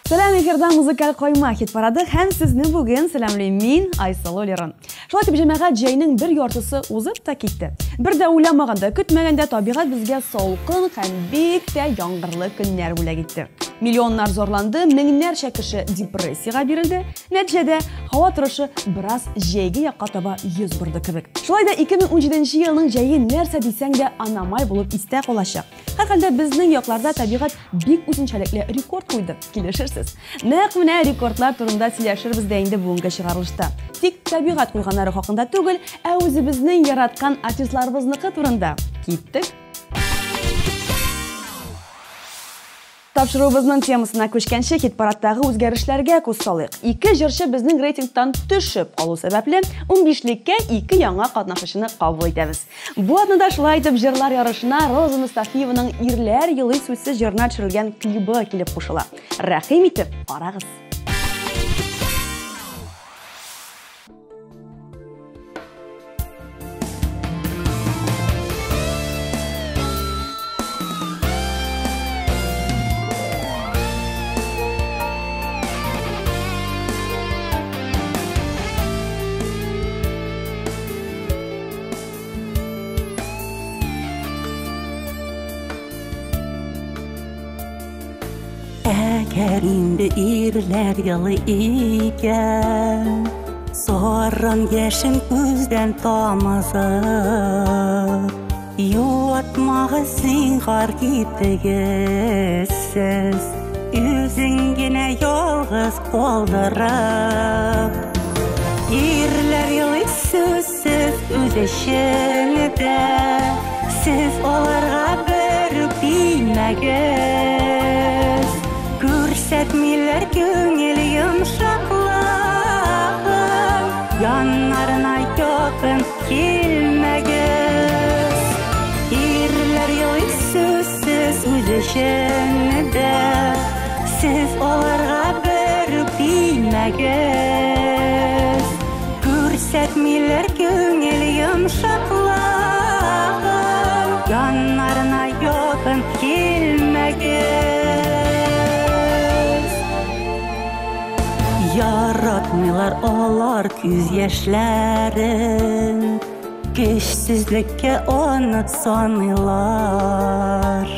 Сәлам, эфирда музыкаль койма хит парады һәм сезне бүген сәламлейм мин Айсылу Лерон. Шулай итеп җәмәгать җәйнең бер яртысы узып та китте. Бер дә уйламаганда, көтмәгәндә табигать безгә салкын һәм бик тә яңгырлы көннәр бүләк итте. Миллионнар зарланды, меңнәрчә кеше депрессиягә бирелде. Нәтиҗәдә һава торышы бераз җәйге якка таба йөз бұрды кебек. Шулай да 2017 елның җәе нәрсә дисәң дә аномаль булып истә калачак. Һәрхәлдә безнең якларда табигать бик үзенчәлекле рекорд куйды. Килешерсез. Нәкъ менә рекордлар турында сөйләшербез дә инде бүгенге чыгарылышта. Тик табигать куйганнары хакында түгел, ә үзебезнең яраткан артистларыбызныкы турында. Киттек. Тапшыруыбызның темасына күчкәнче хит-парадтагы үзгәрешләргә күз салыйк. Ике җырчы безнең рейтингтан төшеп калу сәбәпле 15-леккә 2 яңа катнашучыны кабул итәбез. Бу атнада шулай итеп җырлар ярышына Роза Мустафиеваның Ирләр елый сүзсез җырына төшерелгән клибы килеп кушыла. Рәхим итеп карагыз. Әгәр инде ирләр ялы икән, соран яшен күздән тамызып, юатмагыз зинһар китегез, үзең генә ялгыз калдырып. Ирләр ялы сүзсез үз эчендә, сез аларга бер тимәгез. Күрсәтмиләр күңел йомшаклыгын, яннарына якын килмәгез. Ирләр ялый сүзсез үз эчендә, сез аларга бер тимәгез. Күрсәтмиләр күңел йомшаклыгын, яннарына якын килмәгез. Яратмыйлар алар күз яшьләрен, көчсезлеккә оныт саныйлар.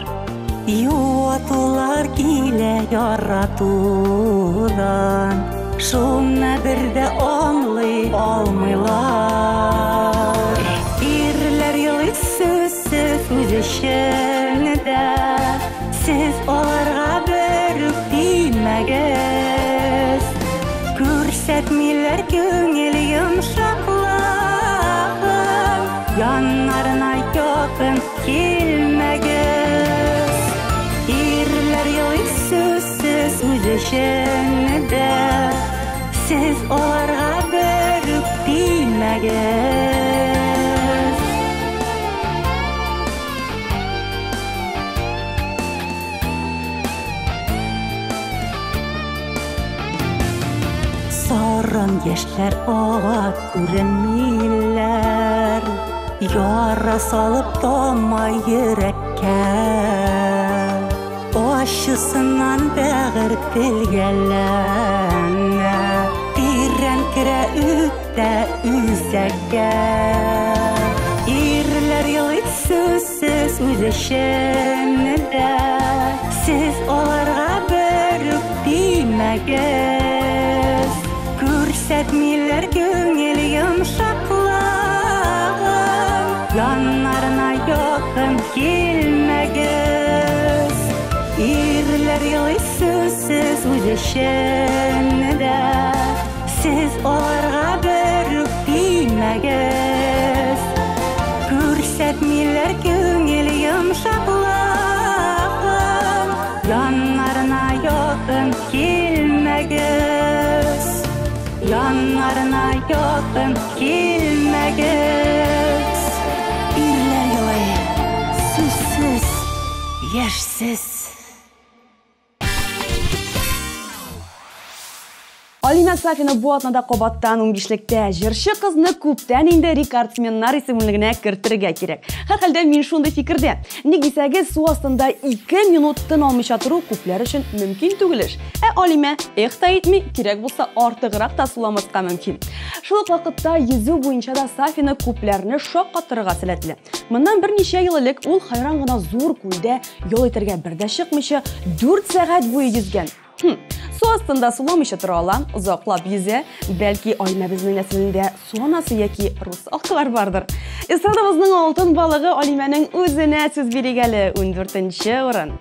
Юатулар килә яратудан, шуны бер дә аңлый алмыйлар. Ирләр ялый сүзсез үз эчендә, сез аларга бер тимәгез. Күрсәтмиләр күңел йомшаклыгын, яннарына якын килмәгез. Ирләр ялый сүзсез үз эчендә, сез аларга бер тимәгез. Саран яшьләр ага күренмиләр, яра салып тамай йөрәккә. Ачысыннан бәгырь телгәләнә, тирән керә үтә үзәккә. Ирләр ялый сүзсез үз эчендә, сез аларга бер тимәгез. Күрсәтмиләр күңел йомшаклыгын, яннарына якын килмәгез. Ирләр ялый сүзсез үз эчендә, сез аларга бер тимәгез. Күрсәтмиләр күңел йомшаклыгын, яннарына якын килмәгез. Яннарына якын килмәгез. Ирләр ялый сүзсез, яшьсез. Алима Сафина бу атнада кабаттан 15-лектә җырчы кызны күптән инде рекордсменнар исемлегенә кертергә кирәк. Һәрхәлдә мин шундый фикердә. Ник дисәгез, су астында 2 минут тын алмыйча тору күпләр өчен мөмкин түгел эш. Алима ихта итми, кирәк булса артыграк та суламаска мөмкин. Шул ук вакытта йөзү буенча да Сафина күпләрне шаккатырга сәләтле. Моннан берничә ел элек ул хайран гына зур күлдә ял итәргә бердә чыкмыйча 4 сәгать буе йөзгән. Су астында суламыйча тора ала, озаклап йөзә, бәлки Алима безнең нәселендә су анасы яки русалкалар бардыр. Эстрадабызның алтын балыгы Алиманың үзенә сүз бирик әле, 14нче урын.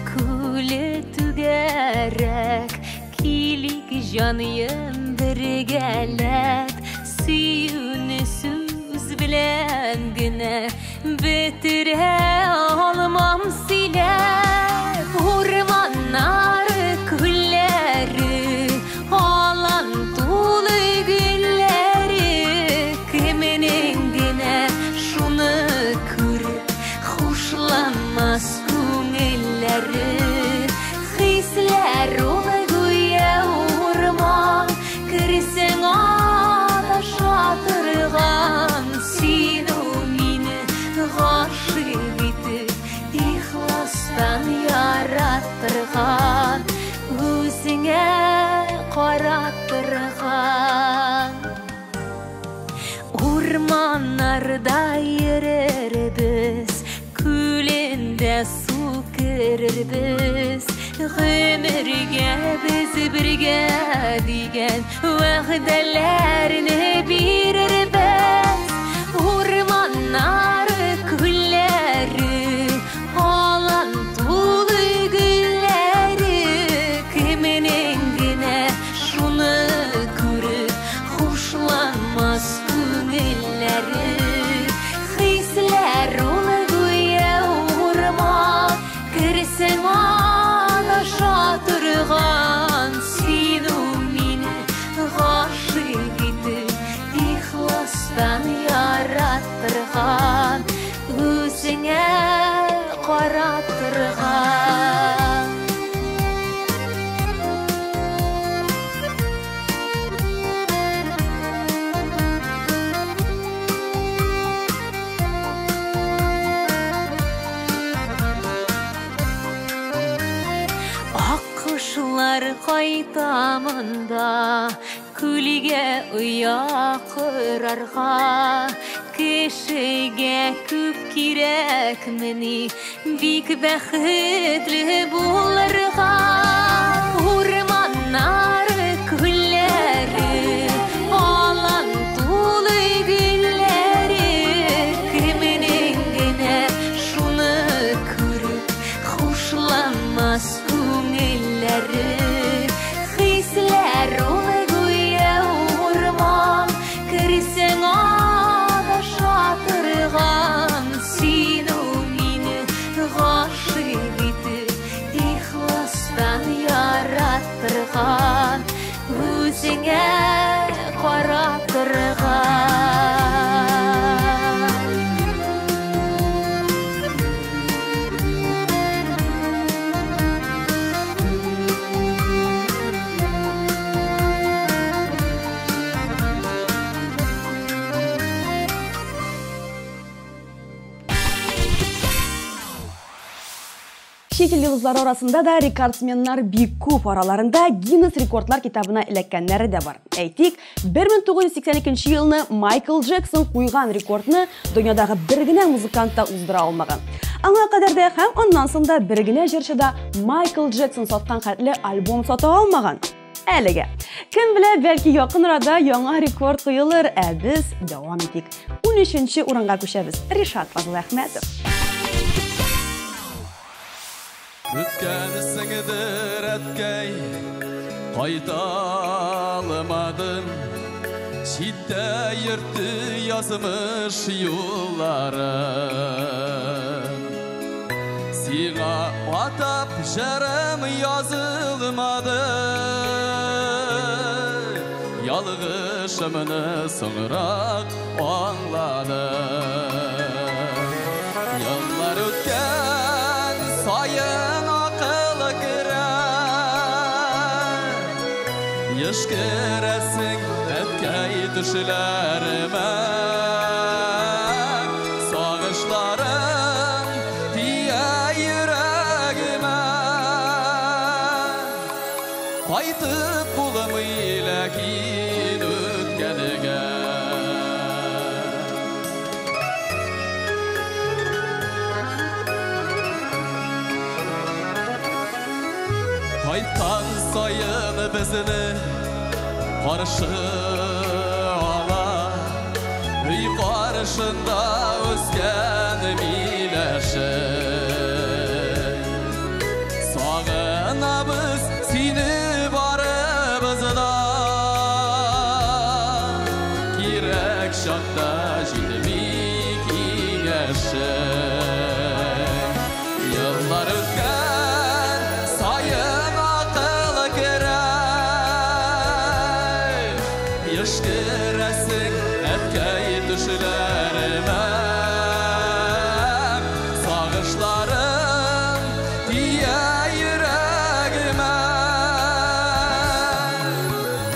Күлі түгәрәк, килик жаныйым бергәләп, сөюне сүз белән генә бетерә алмам сөйләп. Урманнары, күлләре, алан тулы гөлләре, кеменең генә шуны күреп хушланмас Хисләр улы гүя урман, керсең адаша торган, син ул мине гашыйк итеп, ихластан яраттырган, үзеңә караттырган. Урманнарда йөрербез, күлендә керербез, гомергә без бергә дигән вәгъдәләрне бирербез. Урманнары, күлләре, алан тулы гөлләре, кеменең генә шуны күреп хушланмас күңелләре. Хисләр улы Керсең адаша торган, син ул мине гашыйк итеп, ихластан яраттырган, үзеңә караттырган. Аккошылар кайтамында, күлгә уя кырарга, кешегә күп кирәкмени, бик бәхетле булырга. Урманнары, күлләре, алан тулы гөлләре, кеменең генә шуны күреп хушланмас Хисләр улы гүя урман, керсең адаша торган, син ул мине гашыйк итеп, ихластан яраттырган, үзеңә караттырган. Чит ил йолдызлары арасында да рекордсменнар бик күп, араларында Гиннес рекордлар китабына эләккәннәре дә бар. Әйтик, 1982 елны Майкл Джексон куйган рекордны дөньядагы бер генә музыкант та уздыра алмаган. Аңа кадәр дә һәм аннан соң да бер генә җырчы да Майкл Джексон саткан хәтле альбом сата алмаган. Әлегә. Kim bilir belki yakın arada yangi rekord qo'yilur, biz davom etik. 13-o'ringa ko'chamiz. Rishad Fazil Ahmedov. Ötkenisidir etkey Qaytalamadım Şidde yırttı yazmış yollarım Siga atap şerem yazılmadı Yalgışımını soğurak anladım Yıllar ötken sayın akıl girer Yaşkıresin etkey düşlerime Sağışlarım diye yüreğime Qaytıp bulamıyla kin ötkenige Qaytkan sayın bizini Qarşı ala Üy qarşında özgen mileşi Sağınabız seni barımızda Kirek şakta jilmik ineşi Yıllar ötken sayın akıl girer Yaşkıresik etkey düşlerime Sağışlarım diye yüreğime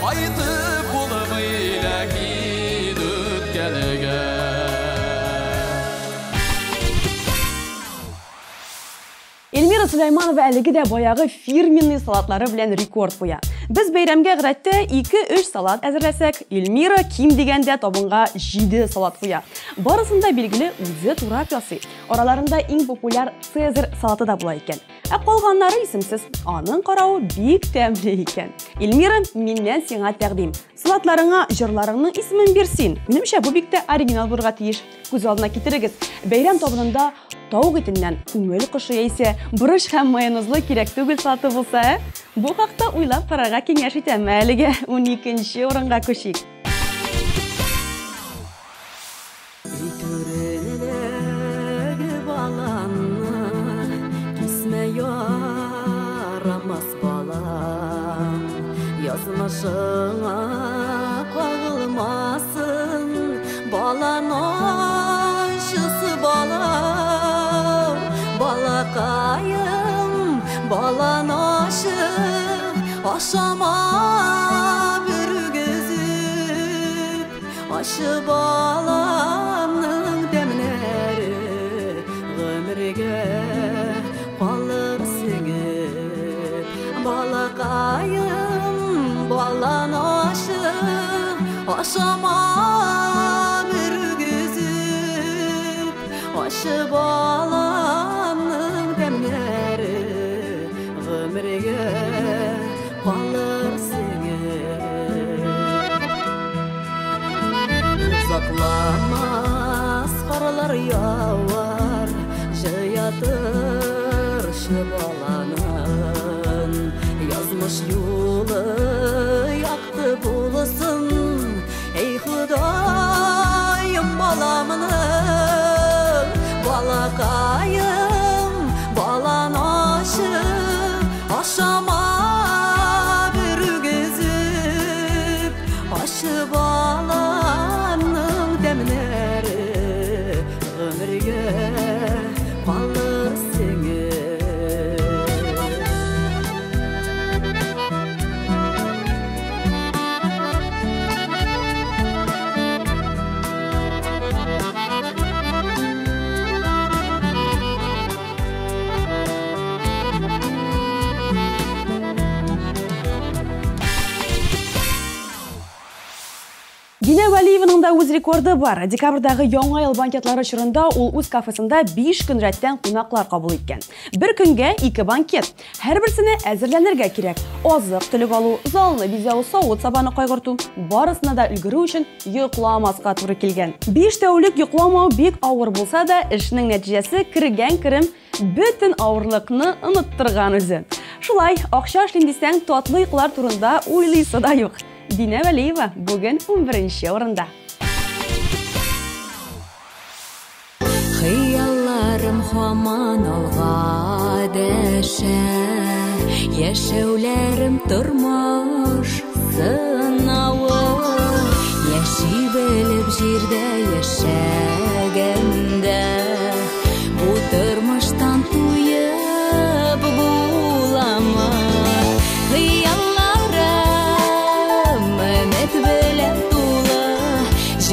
Qaytıp bulamıyla kin ötkenige Elmira Süleymanova әлеге дә баягы фирменный салатлары белән рекорд куя. Без бәйрәмгә гадәттә 2-3 салат әзерләсәк, Эльмира ким дигәндә табынга 7 салат куя. Барысында билгеле үзе турап ясый. Араларында иң популяр Цезарь салаты да була икән. Калганнары исемсез. Аның каравы бик тәмле икән. Эльмира, миннән сиңа тәкъдим. Салатларыңа җырларыңның исемен бирсин. Минемчә, бу бик тә оригинал булырга тиеш. Күз алдына китерегез. Бәйрәм табынында тауык этеннән күңел кошы яисә борыч һәм майонезлы кирәк түгел салаты булса, бу хакта уйлап карарга киңәш итәм әлегә 12-нче урынга күчик. Yazmışına kağılmasın balan aşısı balam balakayım balan aşı aşama bir gözüp aşı balanın demleri ömrüge kalır singip balakayım balan aşı aşama bir gözüp aşı balanın demleri ömrüge kalır singip uzaklamaz karlar yağar jayatır şıbalanın yazmış yolu yaktı bulasın ey Hudayım balamını balakayım balan aşı aşama bir gözüp aşı balanın demleri ömrüge kalır singip Дина Валиеваның да үз рекорды бар. Декабрдағы яңа ел банкетлары чорында ул үз кафесында 5 көн рәттән кунаклар кабул иткән. Бер көнгә 2 банкет. Һәрберсенә әзерләнергә кирәк. Азык төлек алу, залны бизәү, савыт сабаны кайгырту. Барысына да өлгерү өчен йокламаска туры килгән. 5 тәүлек йокламау бик авыр булса да, эшнең нәтиҗәсе кергән керем бөтен авырлыкны оныттырган үзе. Шулай, акча эшлим дисәң, татлы йоклар турында уйлыйсы да юк. Дина Валиева бүген 11-нче орында. Хыялларым һаман алга дәшә, яшәүләрем тормыш сынавы. Яши белеп җирдә яшәгәндә, бу тормыштан туеп буламы?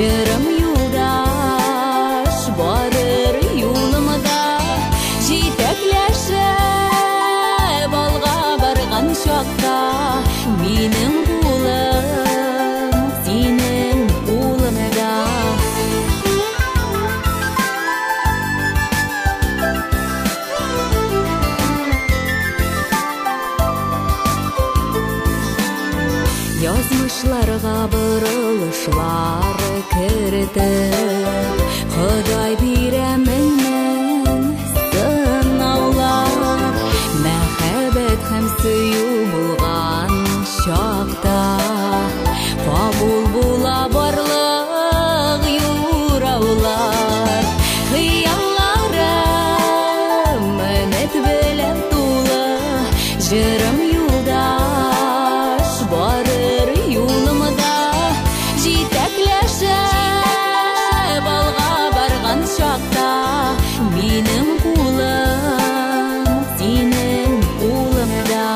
Җырым юлдаш барыр юлымда, җитәкләшеп алга барган чакта, минем улым, синең улымда. Язмышларга борылышлар кертеп, Ходай бирә меннән сынаулар. Мәхәббәт һәм сөю булган чакта, кабул була барлык юраулар. Хыялларым өмет белән тулы, җырым юлдаш барыр юлымда, җитәкләшеп алга барган чакта, минем улым, синең улымда.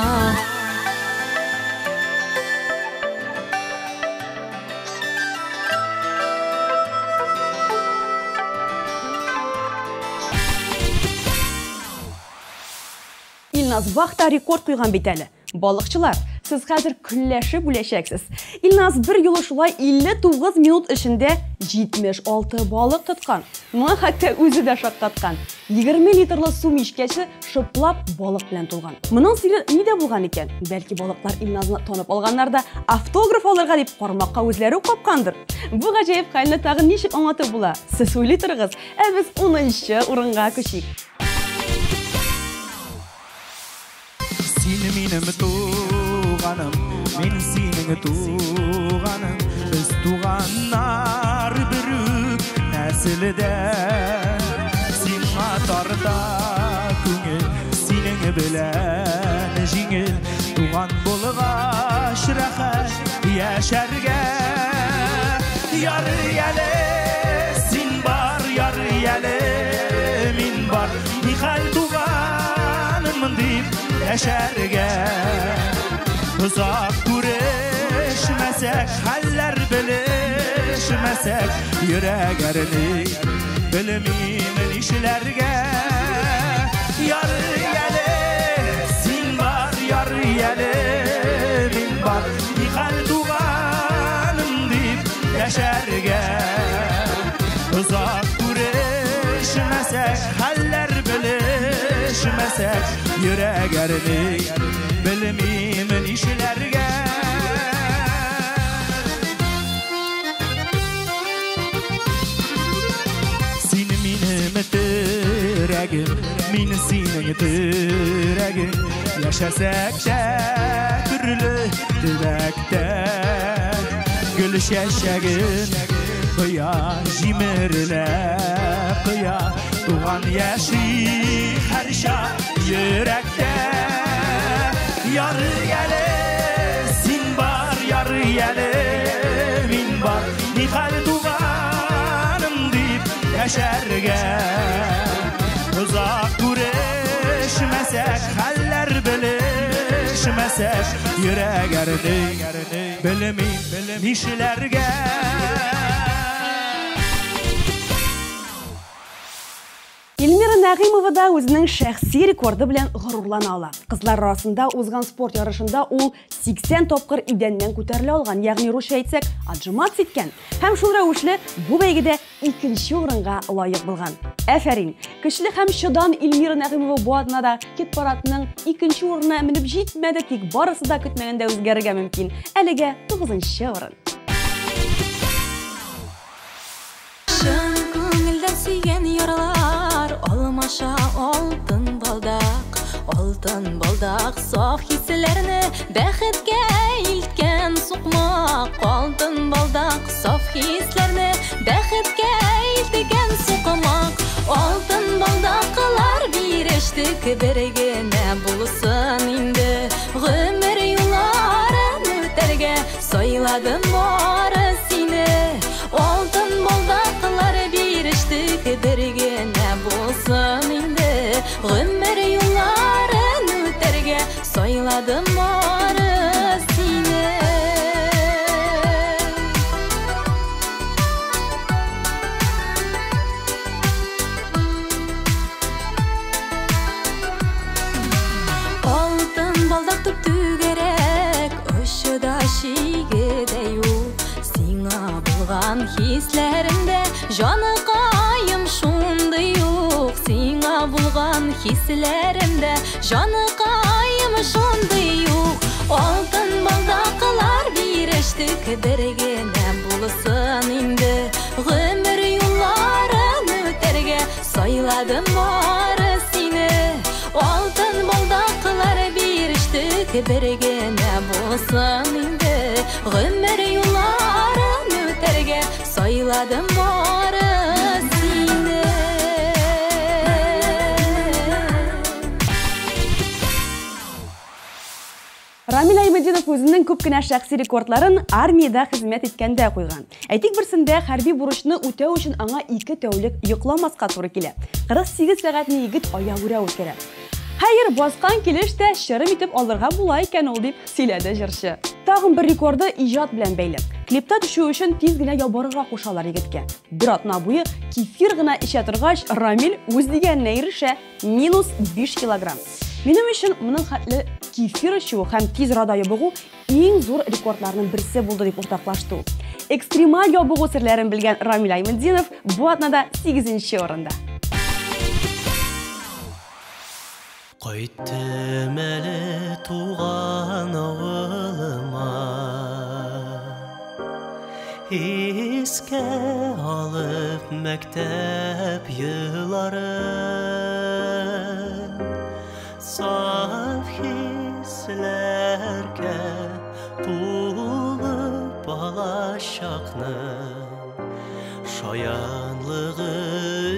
Илназ Бахта рекорд куйган бит әле. Балыкчылар, сез хәзер көлләшеп үләчәксез. Илназ бер юлы шулай 59 минут эчендә 76 балык тоткан. Моңа хәтта үзе дә шаккаткан. 20 литрлы су мичкәсе шыплап балык белән тулган. Моның сире нидә булган икән? Бәлки балыклар Илназны танып алганнар да автограф алырга дип кармакка үзләре капкандыр. Бу гаҗәеп хәлне тагын ничек аңлатып була? Сез уйлый торыгыз, ә без 10-нчы урынга күчик. Сине минем туганым, мен синең туганым, без туганнар бирүк нәселдә. Син матарда күңел, синең белән җиңел, туган булгач рәхәт яшәргә. Ярый әле, син бар, ярый әле, мин бар, ни хәл туганым дип яшәргә. Uzak күрешмәсәк, хәлләр белешмәсәк, йөрәк әрни белмим нишләргә. Ярый әле, син бар, ярый әле, мин бар, ни хәл туганым дип яшәргә. Uzak күрешмәсәк, хәлләр белешмәсәk, йөрәк әрни белмим нишләргә. Син минем терәгем, мин синең терәгем, яшәсәк тә төрле төбәктә. Гөл чәчәген кыя, җимерләп кыя, туган яши һәр чак йөрәктә. Ярый әле, син бар, ярый әле, мин бар, ни хәл туганым дип яшәргә. Uzak күрешмәсәк, хәлләр белешмәсәк, йөрәк әрни белмим нишләргә. Эльмира Нағимова да өзінің шәхси рекорды белән горурлана ала. Кызлар арасында узган спорт ярышында ул 80 тапкыр идәннән күтәрелә алган, ягъни русча әйтсәк, отжимать иткән. Һәм шул рәвешле бу бәйгедә 2нче урынга лаек булган. Әфәрин! Көчле һәм шудан Эльмира Нағимова бу атнада кит-паратның 2нче урынына менеп җитмәде, тик барысы да көтмәгәндә үзгәрергә мөмкин. Әлегә 9нчы урын. Шын күңелдән сөйгән яралар, алмаша алтын балдак, саф хисләрне бәхеткә илткән сукмак. Алтын балдак, саф хисләрне бәхеткә илткән сукмак. Алтын балдаклар бирештек бер генә булсын инде. Гомер юлларын үтәргә сайладым бары сине. Алтын балдаклар бирештек бер генә булсын инде. Гомер юлларын үтәргә сайладым бары сине. Алтын балдак түгәрәк, ошыда шигедә юк. Сиңа булган хисләремдә җаныкаем шундый юк. Сиңа булган хисләремдә җаныкаем шундый юк. Алтын балдаклар бирештек бер генә булсын инде. Гомер юлларын үтәргә сайладым бары сине. Алтын балдаклар бирештек бер генә булсын инде. Гомер юлларын үтәргә сайладым бары сине. Рамил Аймадинов үзенең күп кенә шәхси рекордларын армиядә хезмәт иткәндә куйган. Әйтик, берсендә хәрби бурычны үтәү өчен аңа 2 тәүлек йокламаска туры килә. 48 сәгатьне егет аягүрә үткәрә. Хәер, баскан килештә шырым итеп алырга була икән ул дип сөйләде җырчы. Тагын бер рекорды иҗат белән бәйле. Клипта төшү өчен тиз генә ябарырга кушалар егеткә. Бер атна буе кефир гына эчә торгач, Рамил үз дигәненә ирешә -5 килограмм. Минем өчен моның хәтле кефир эчү һәм тиз рада ябыгу иң зур рекордларның берсе булды дип уртаклашты. Экстремаль ябыгу серләрен белгән Рамил Аймадинов бу атнада 8нче урында. Кайттым әле туган авылыма, искә алып мәктәп елларын. Саф хисләргә тулып балачакның шаянлык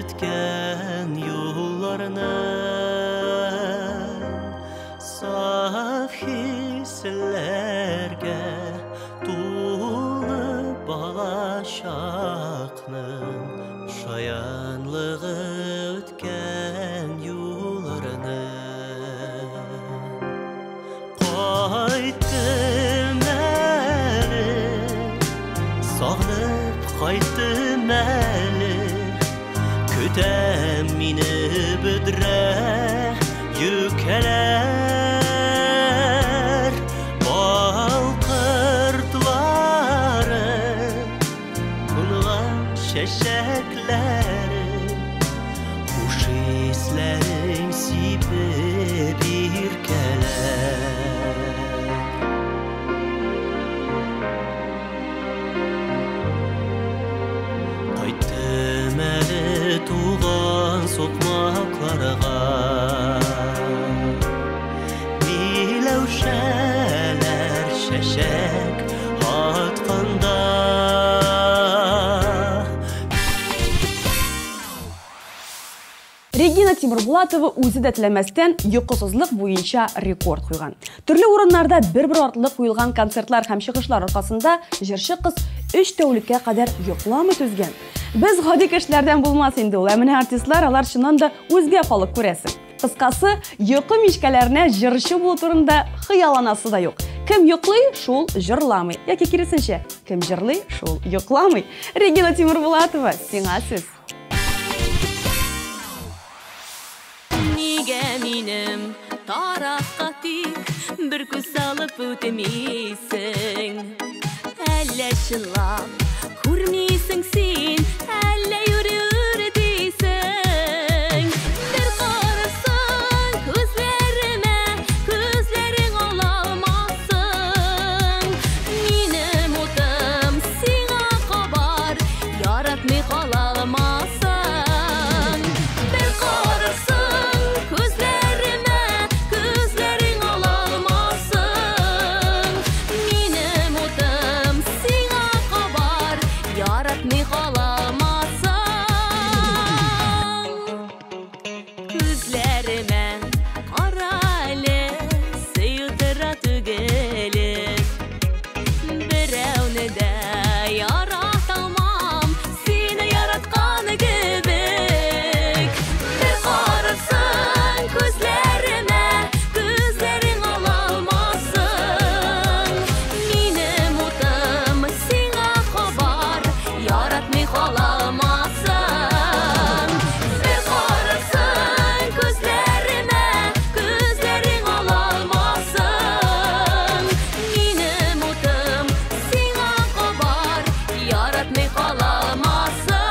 үткән юлларны. Saf hislərgə tulub balaşaqның şayanlığı ötkən yollarını. Qaytdım əli, sağlıb qaytdım əli, kötəm mini büdrə yükələr. Çeşekleri, kuş hislerin sipip irkeler. Qaytdım əli tuğan sokmaklarga, bilevşeler şeşek atqanda. Регина Тимурбулатова үзе дә теләмәстән йокысызлык буенча рекорд куйган. Төрле урыннарда бер-бер артлы куелган концертлар һәм чыгышлар аркасында җырчы кыз 3 тәүлеккә кадәр йокламый түзгән. Без гади кешеләрдән булмас инде ул, менә артистлар алар чыннан да үзгә халык күрәсең. Кыскасы, йокы мичкәләренә җырчы булу турында хыяланасы да юк. Кем йоклый, шул җырламый. Яки киресенчә, кем җырлый, шул йокламый. Регина Тимурбулатова, сиңа сүз. Nige minim tarafqa tik bir ko'z salib o'tmaysan Alla shillab ko'rmaysan sen alla yurur deysan Bir qarasang ko'zlarima ko'zlaring ololmassan Menim o'tim senga qabar yaratmay qololmassan Bir qarasang ko'zlarima ko'zlaring ololmassan Menim o'tim senga qabar yaratmay qololmassan Ko'zlarima qarali suyutira tugilib Birovni da yaratamam seni yaratgan gibik Bir qarasang ko'zlarima ko'zlaring ololmassan Menim o'tim senga qabar yaratmay qololmassan Bir qarasang ko'zlarima ko'zlaring ololmassan Menim o'tim senga qabar yaratmay qololmassan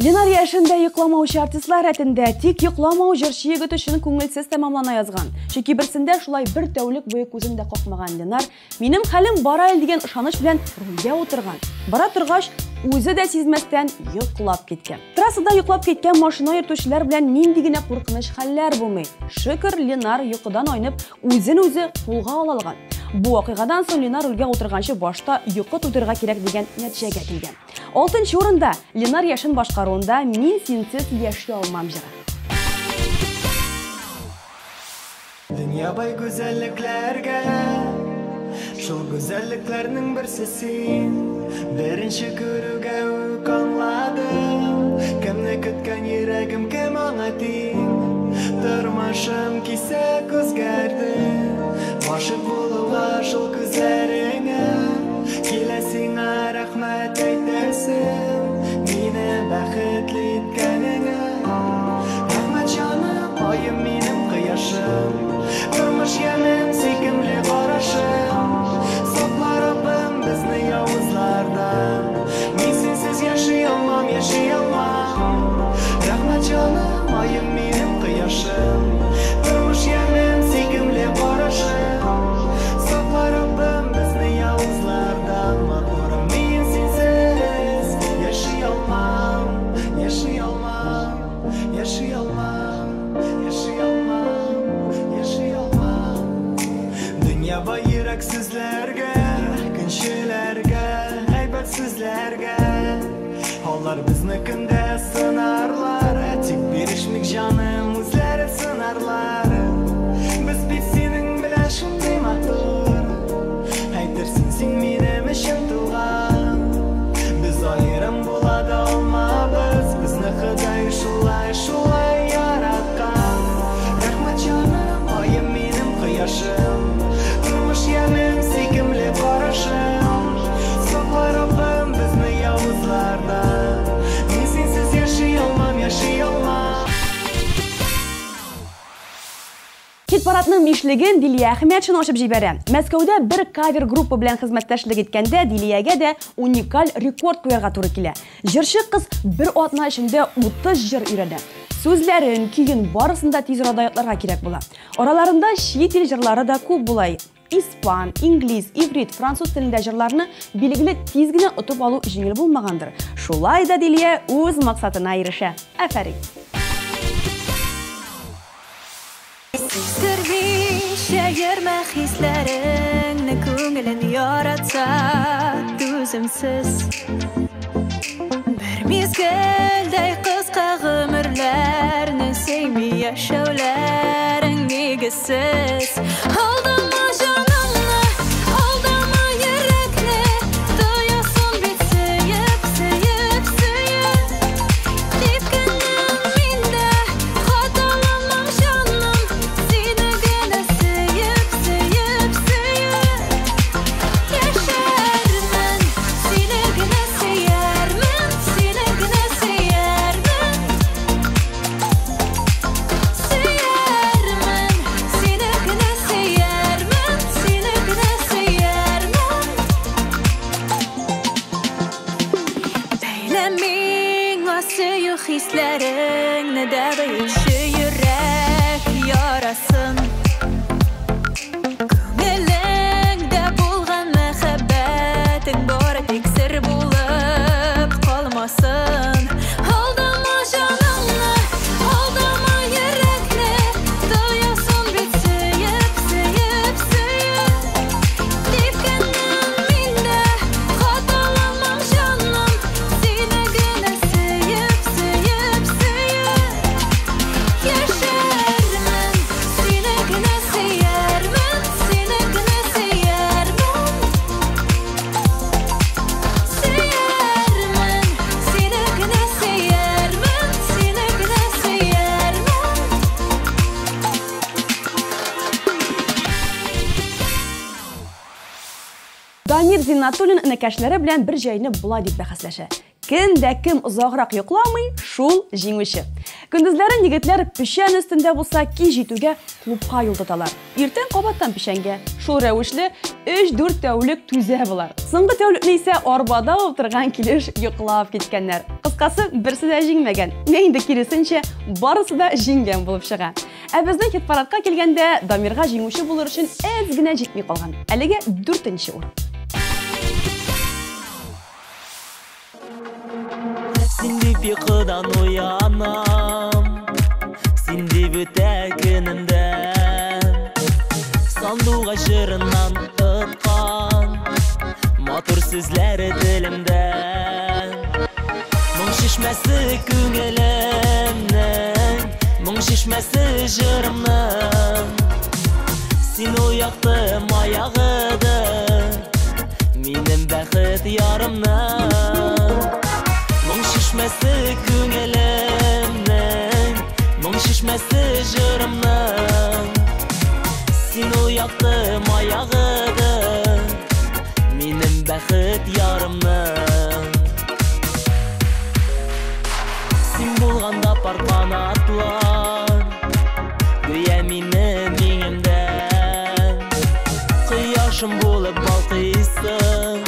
Ленар яшында йокламаучы артистлар рәтендә тик йокламау җырчы егет өчен күңелсез тәмамлана язган. Чөнки берсендә шулай бер тәүлек буе күзендә какмаган Ленар минем хәлем бара ил дигән ышаныч белән рульгә утырган. Бара торгач, үзе дә сизмәстән йоклап киткән. Трассада йоклап киткән машина йөртүчеләр белән нинди генә куркыныч хәлләр булмый. Шөкер, Ленар йокыдан айнып, үзен-үзе кулга ала алган. Бу вакыйгадан соң Ленар рульгә утырганчы башта йокы тутырга кирәк дигән нәтиҗәгә килгән. 6нчы урында Ленар яшен башкаруында Мин синсез яши алмам җыры. Dünya bay güzelliklerge Şol güzelliklerinin birisi sen Birinci körüge ukanladım Kimni kütken yüreğim kim anlatayım Tırmaşım kise özgerdi Başık buluğa şol güzelliğine Kilesine rahmet eylesin Mine baxtli etkenine Rahmet canım ayım benim kıyaşım Durmuş yemin sekimli qarashim Sokma Rabbim bizni yovuzlardan Men sensiz yaşayamam, yaşayamam Rahmet canım ayım benim kıyaşım Durmuş yemin sekimli qarashim Sokma Rabbim bizni yovuzlardan Mağdurum men sensiz yaşayamam, yaşayamam, yaşayamam, yaşayamam, yaşayamam Dünya bay yüreksizlerge, günçilerge, haybatsizlerge Onlar biznikinde sınarlar, tek bir işmik canım üzleri sınarlar Biz biz senin bilen şunday mahtur Haydirsin sen benim işim tuğan Biz ayırım bulada olmabız Bizni Xuday şulay şulay yaratkan Rahmet canım ayım benim kıyaşım Durmuş yemin sekimli qarashim Sokla Rabbim bizni yovuzlardan Men sensiz yaşayamam, yaşayamam Хит парадның мишлеген Дилия Әхмәтшин ашып җибәрә. Мәскәүдә бер кавер группа белән хезмәттәшлек иткәндә Дилиягә дә уникаль рекорд куярга туры килә. Җырчы кыз бер атна эчендә 30 җыр өйрәнә. Сүзләрен, көен барысын да тиз арада ятларга кирәк була. Араларында чит ил җырлары да күп булай. Испан, инглиз, иврит, француз телендә җырларны билгеле тиз генә отып алу җиңел булмагандыр. Шулай да Дилия үз максатына ирешә. Афәрин. Yürme hislerini көңілін яратса төзімсіз Бір мезгілдей қысқа ғұмырләрні Сеймей яшауләрің негізсіз Алдама жанымны, алдама ерекні Тоясын бет сүйіп, сүйіп, сүйіп Тепкінім мен Сүзләреңне дә бөтші йөрәк ярасын Күңелеңдә булган мәхәббәтең бары тик сер булып калмасын Алдама җанымны, алдама йөрәкне Тоясың бит сөеп, сөеп, сөеп Типкәннән мин дә хаталамам җаным Сине генә сөеп, сөеп, сөеп Яшәрмен, сине генә сөярмен Сине генә сөярмен Сөярмен, сине генә сөярмен Сине генә сөярмен Дамир Зиннатуллин энекәшләре белән бер җәйне булай дип бәхәсләшә. Кем дә кем озаграк йокламый, шул җиңүче. Көндезләрен егетләр пешән өстендә булса ки җитүгә клубка юл тоталар. Иртән кабаттан пешәнгә. Шул рәвешле 3-4 тәүлек түзә булар. Соңгы тәүлекне исә арбада утырган килеш йоклап киткәннәр. Кыскасы, берсе дә җиңмәгән. Инде киресенчә барысы да җиңгән булып чыга. Ә безнең хит-парадка килгәндә Дамирга җиңүче булыр өчен әз генә җитми калган. Әлегә 4нче урын. Син дип йокыдан уянам Син дип үтә көнемдә Сандуга җырыннан ыткан Матур сүзләре телемдә Моң шишмәсе күңелемнең Моң шишмәсе җырымның Син уяктым аягыдыр Минем бәхет ярымның Моң шишмәсе күңелемнең Моң шишмәсе җырымның Син уяктым аягыдыр Минем бәхет ярымның Син булганда парканатлар Гүя минем миңемдән Кояшым булып балкыйсың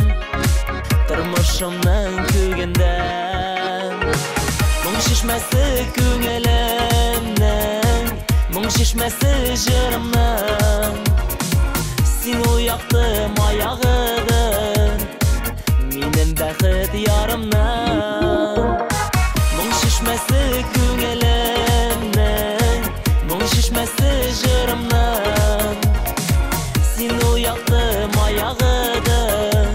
Тормышымның күгендән Моң шишмәсе күңелемнең Моң шишмәсе җырымның Син уяктым аягыдыр Минем бәхет ярымның Моң шишмәсе күңелемнең Моң шишмәсе җырымның Син уяктым аягыдыр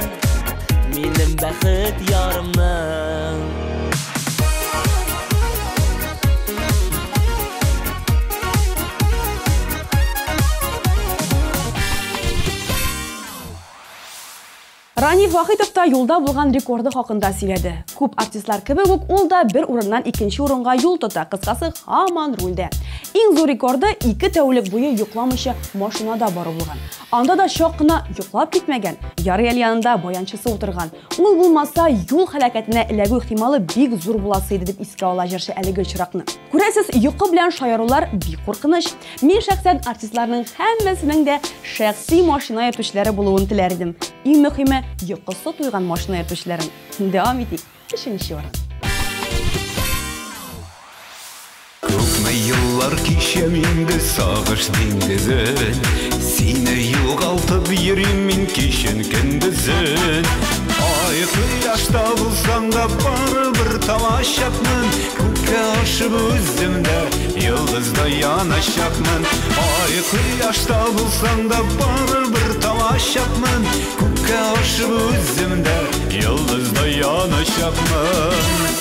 Минем бәхет ярымның Раниф Вахитов та юлда булган рекорды хакында сөйләде. Күп артистлар кебек үк ул да бер урыннан икенче урынга юл тота, кыскасы һаман рульдә. Иң зур рекорды 2 тәүлек буе йокламыйча машинада бару булган. Анда да чак кына йоклап китмәгән. Ярый әле янында баянчысы утырган. Ул булмаса юл һәлакәтенә эләгү ихтималы бик зур буласы иде дип искә ала җырчы әлеге очракны. Күрәсез, йокы белән шаярулар бик куркыныч. Мин шәхсән артистларның һәммәсенең дә шәхси машина йөртүчеләре булуын теләр идем. Иң мөһиме йокысы туйган машина йөртүчеләрен. Дәвам итик. 3нче урын. Күпме еллар кичәм инде сагыш диңгезен Сине югалтып йөрим мин кичен көндезен Ай кояшта булсаң да барыбер тамашакмын Күккә ашып үземдә йолдызда яначакмын Ай кояшта булсаң да барыбер тамашакмын Күккә ашып үземдә йолдызда яначакмын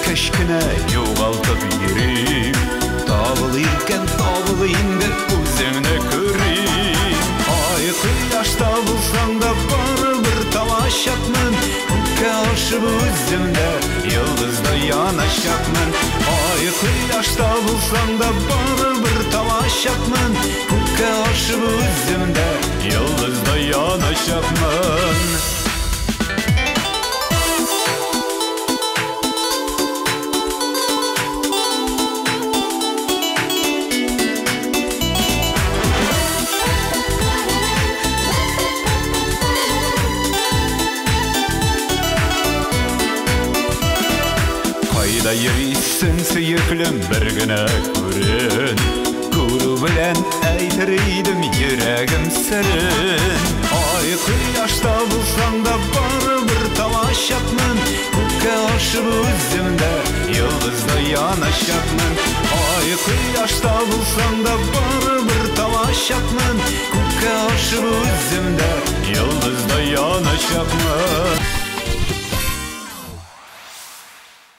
Кешкенә югалтып йөрим Табылыр инде үзеңне күрим Ай кояшта булсаң да барыбер тамашакмын Күккә ашып үземдә йолдызда яначакмын Ай кояшта булсаң да барыбер тамашакмын Күккә ашып үземдә йолдызда яначакмын Yolda yürüysün süyüklüm bir güne görün Guru bilen eytiriydim yüreğim serin Ay kıyaşta bulsan da bana bir tavaşatmın Kukke aşıp üzümde yıldızda yanaşatmın Ay kıyaşta bulsan da bana bir tavaşatmın Kukke aşıp üzümde yıldızda yanaşatmın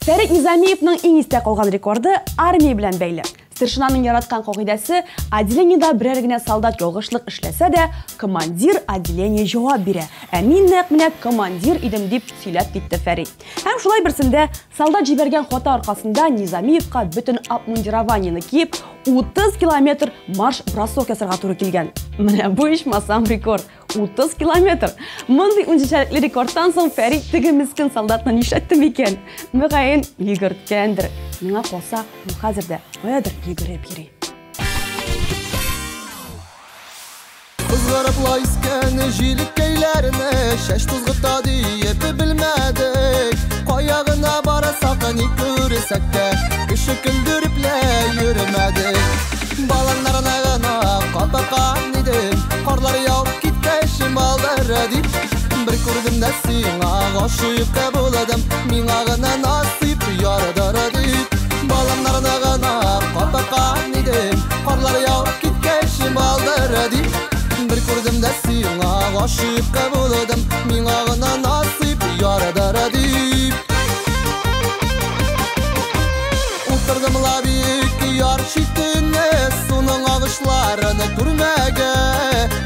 Фәрит Низамиевның иң истә калган рекорды армия белән бәйле. Старшинаның яраткан кагыйдәсе отделениедә берәр генә солдат ялгышлык эшләсә дә, командир отделение җавап бирә. Ә мин нәкъ менә командир идем дип сөйләп китте Фәрит. Һәм шулай берсендә солдат җибәргән хата аркасында Низамиевка бөтен обмундированиены киеп 30 километр марш-бросок ясарга туры килгән. Менә бу ичмасам рекорд. 30 километр. Мондый унчачлыклы рекордтан соң Фәрит теге мискин солдатны нишләтте микән? Мөгаен йөгерткәндер. Миңа калса, ул хәзер дә каядыр йөгереп йөри. Kızgarıpla isken jilikeylerini Şeş tuzgıta deyip bilmedik Koyağına barasak ni görürsek de Kışı küldürüple yürümedik Balanların ağına kapakan idim Karlar yağıp gitkeşim aldır edip Bir kurdum da sina aşık buladım Min ağına nasip yaradır edip Balanların ağına kapakan idim Karlar yağıp gitkeşim aldır edip Bir kurdum da sina aşık buladım Min ağına nasip yaradır edip Oturdum la büyük yar şiddine Sunun ağışlarını görmege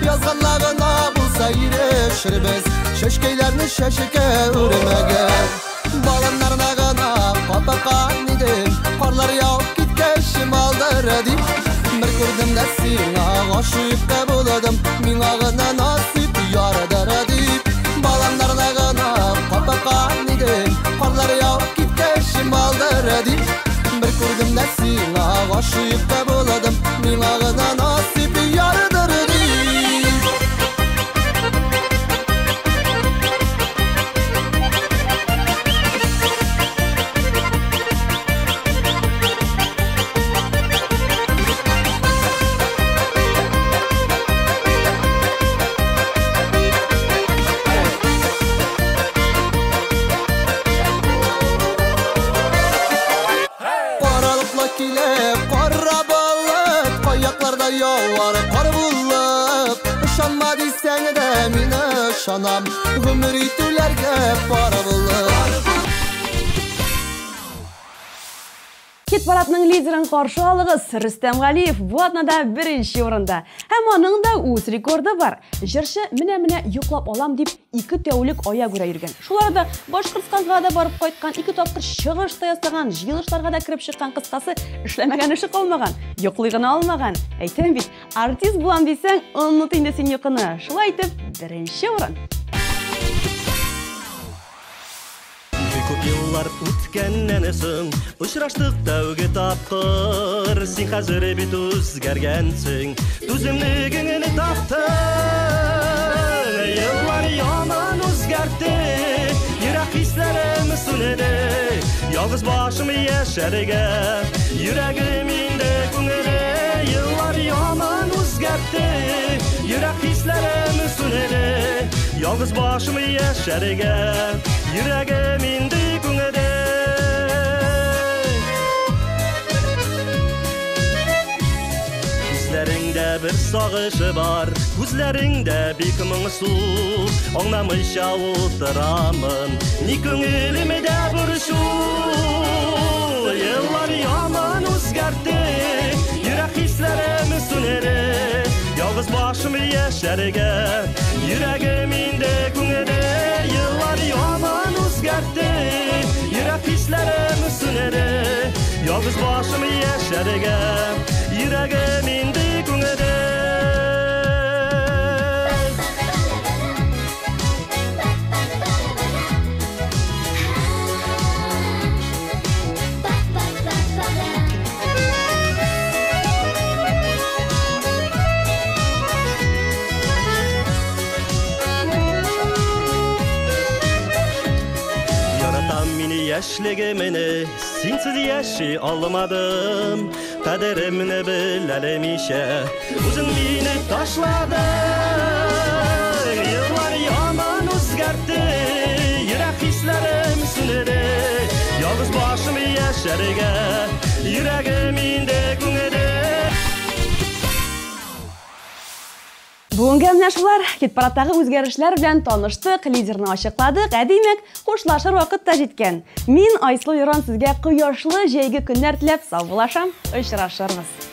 Yazganlarına bulsa yürüşür biz Şeşkeylerini şeşike ürmege Balanların ağına papakan idim Karlar yağıp gitkeşim aldır edip Bir kurdum da sina aşık buladım Min ağına nasip yaradır edip Balanların ağına papakan idim Karlar yağıp gitkeşim aldır edip Bir kurdum da sina aşık buladım Min ağına nasip yaradır edip Şanam ömür itülerge para bulur Хит парадның лидерын каршы алыгыз Рөстәм Галиев бу атнада беренче урында. Һәм аның да үз рекорды бар. Җырчы менә йоклап алам дип 2 тәүлек ая күрә йөргән. Шуларда Башкортстанга да барып кайткан, 2 тапкыр чыгыш та ясаган, җыелышларга да кирип чыккан, кыскасы эшләмәгән эше калмаган, йоклый гына алмаган. Әйтәм бит, артист булам дисәң, оннут инде син йокыны. Шулай итеп, беренче урын. Күп еллар үткәннән соң очраштык тәүге тапкыр Син хәзер бит үзгәргәнсең түземлегеңне таптың Еллар яман үзгәртте Йөрәк хисләрем сүнәде Ялгыз башым яшәргә Йөрәгем инде күңеле Еллар яман үзгәртте Йөрәк хисләрем сүнәде Ялгыз башым яшәргә Йөрәгем инде күңеле Күзләреңдә бер сагышы бар Күзләреңдә бик моңсу Аңламыйча утырамын Ни күңелемдә борчу Еллар яман үзгәртте Йөрәк хисләрем сүнәде Ялгыз башым яшәргә Йөрәгем инде күңеле Еллар яман үзгәртте Йөрәк хисләрем сүнәде Ялгыз башым яшәргә Йөрәгем инде күңеле яшьлегемне синсез яши алмадым. Кадеремне беләлемичә үзең мине ташладың. Еллар яман үзгәртте, йөрәк хисләрем сүнеде. Ялгыз башым яшәргә, йөрәгем инде күңеле. Бүгенге менә шулар, хит-парадтагы үзгәрешләр белән таныштык, лидерны ачыкладык, димәк, хушлашыр вакыт та җиткән. Мин Айсылу Лерон сезгә кояшлы җәйге көннәр теләп сау булашам, очрашырбыз.